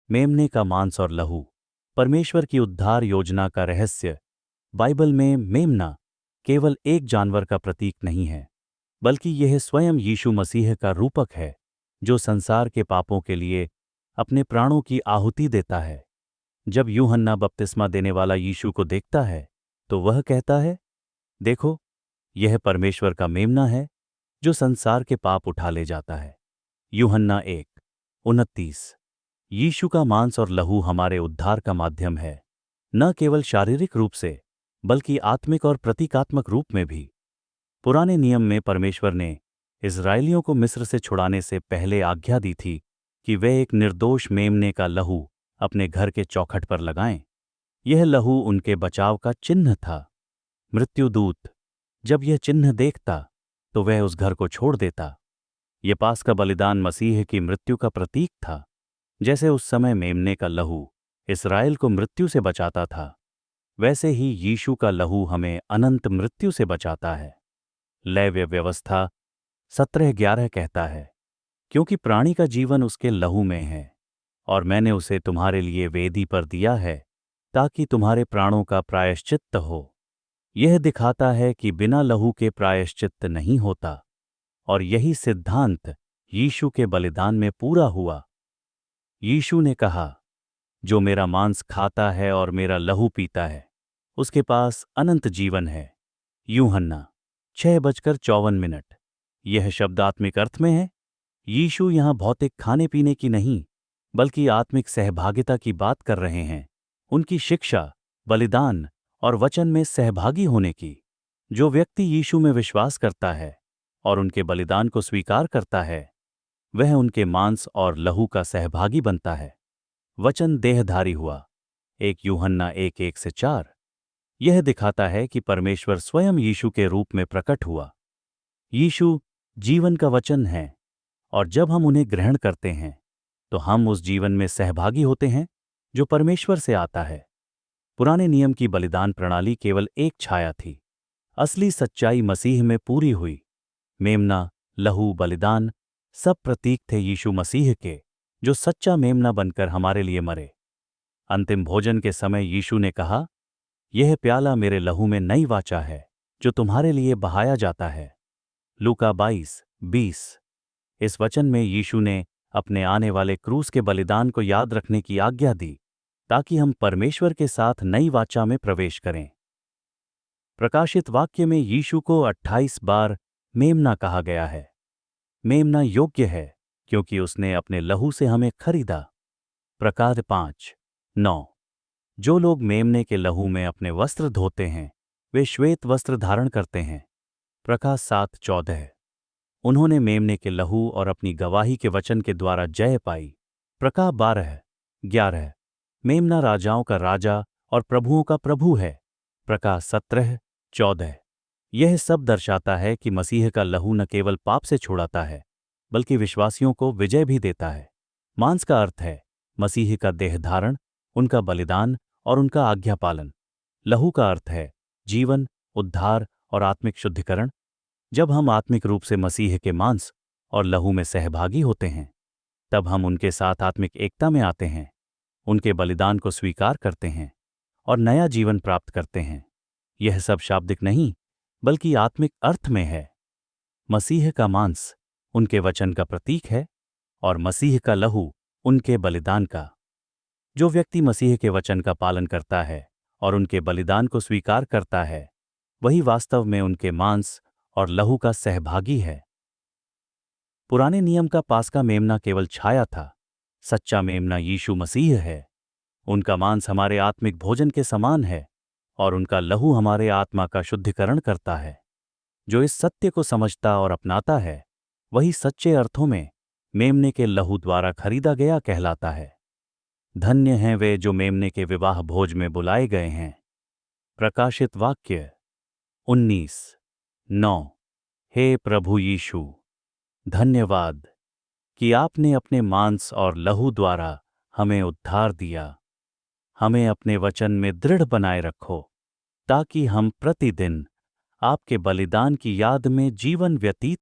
मेमने का मांस और लहू, परमेश्वर की उद्धार योजना का रहस्य। बाइबल में मेमना केवल एक जानवर का प्रतीक नहीं है, बल्कि यह स्वयं यीशु मसीह का रूपक है, जो संसार के पापों के लिए अपने प्राणों की आहुति देता है। जब यूहन्ना बपतिस्मा देने वाला यीशु को देखता है, तो वह कहता है, देखो, यह परमेश्वर का मेमना है, जो संसार के पाप उठा ले जाता है। यूहन्ना 1:29। यीशु का मांस और लहू हमारे उद्धार का माध्यम है, न केवल शारीरिक रूप से, बल्कि आत्मिक और प्रतीकात्मक रूप में भी। पुराने नियम में परमेश्वर ने इस्राएलियों को मिस्र से छुड़ाने से पहले आज्ञा दी थी कि वे एक निर्दोष मेमने का लहू अपने घर के चौखट पर लगाएं। यह लहू उनके बचाव का चिन्ह था। मृत्युदूत जब यह चिन्ह देखता, तो वह उस घर को छोड़ देता। यह पास्का बलिदान मसीह की मृत्यु का प्रतीक था। जैसे उस समय मेमने का लहू इस्राएल को मृत्यु से बचाता था, वैसे ही यीशु का लहू हमें अनंत मृत्यु से बचाता है। लेव्य व्यवस्था 17:11 कहता है, क्योंकि प्राणी का जीवन उसके लहू में है, और मैंने उसे तुम्हारे लिए वेदी पर दिया है, ताकि तुम्हारे प्राणों का प्रायश्चित्त हो। यह दिखाता है कि बिना लहू के प्रायश्चित्त नहीं होता, और यही सिद्धांत यीशु के बलिदान में पूरा हुआ। यीशु ने कहा, जो मेरा मांस खाता है और मेरा लहू पीता है, उसके पास अनंत जीवन है। यूहन्ना 6:54। यह शब्द आत्मिक अर्थ में है। यीशु यहां भौतिक खाने पीने की नहीं, बल्कि आत्मिक सहभागिता की बात कर रहे हैं। उनकी शिक्षा, बलिदान और वचन में सहभागी होने की। जो व्यक्ति यीशु में विश्वास करता है और उनके बलिदान को स्वीकार करता है, वह उनके मांस और लहू का सहभागी बनता है। वचन देहधारी हुआ, 1 यूहन्ना 1:1-4। यह दिखाता है कि परमेश्वर स्वयं यीशु के रूप में प्रकट हुआ। यीशु जीवन का वचन है, और जब हम उन्हें ग्रहण करते हैं, तो हम उस जीवन में सहभागी होते हैं जो परमेश्वर से आता है। पुराने नियम की बलिदान प्रणाली केवल एक छाया थी। असली सच्चाई मसीह में पूरी हुई। मेमना, लहू, बलिदान सब प्रतीक थे यीशु मसीह के, जो सच्चा मेमना बनकर हमारे लिए मरे। अंतिम भोजन के समय यीशु ने कहा, यह प्याला मेरे लहू में नई वाचा है, जो तुम्हारे लिए बहाया जाता है। लूका 22:20। इस वचन में यीशु ने अपने आने वाले क्रूस के बलिदान को याद रखने की आज्ञा दी, ताकि हम परमेश्वर के साथ नई वाचा में प्रवेश करें। प्रकाशित वाक्य में यीशु को 28 बार मेमना कहा गया है। मेमना योग्य है, क्योंकि उसने अपने लहू से हमें खरीदा। प्रकाश 5:9। जो लोग मेमने के लहू में अपने वस्त्र धोते हैं, वे श्वेत वस्त्र धारण करते हैं। प्रकाश 7:14। उन्होंने मेमने के लहू और अपनी गवाही के वचन के द्वारा जय पाई। प्रकाश 12:11। मेमना राजाओं का राजा और प्रभुओं का प्रभु है। प्रकाश 17:14। यह सब दर्शाता है कि मसीह का लहू न केवल पाप से छुड़ाता है, बल्कि विश्वासियों को विजय भी देता है। मांस का अर्थ है मसीह का देह धारण, उनका बलिदान और उनका आज्ञा पालन। लहू का अर्थ है जीवन, उद्धार और आत्मिक शुद्धिकरण। जब हम आत्मिक रूप से मसीह के मांस और लहू में सहभागी होते हैं, तब हम उनके साथ आत्मिक एकता में आते हैं, उनके बलिदान को स्वीकार करते हैं और नया जीवन प्राप्त करते हैं। यह सब शाब्दिक नहीं, बल्कि आत्मिक अर्थ में है। मसीह का मांस उनके वचन का प्रतीक है, और मसीह का लहू उनके बलिदान का। जो व्यक्ति मसीह के वचन का पालन करता है और उनके बलिदान को स्वीकार करता है, वही वास्तव में उनके मांस और लहू का सहभागी है। पुराने नियम का पास्का मेमना केवल छाया था। सच्चा मेमना यीशु मसीह है। उनका मांस हमारे आत्मिक भोजन के समान है, और उनका लहू हमारे आत्मा का शुद्धिकरण करता है। जो इस सत्य को समझता और अपनाता है, वही सच्चे अर्थों में मेमने के लहू द्वारा खरीदा गया कहलाता है। धन्य हैं वे जो मेमने के विवाह भोज में बुलाए गए हैं। प्रकाशित वाक्य 19:9। हे प्रभु यीशु, धन्यवाद कि आपने अपने मांस और लहू द्वारा हमें उद्धार दिया। हमें अपने वचन में दृढ़ बनाए रखो, ताकि हम प्रतिदिन आपके बलिदान की याद में जीवन व्यतीत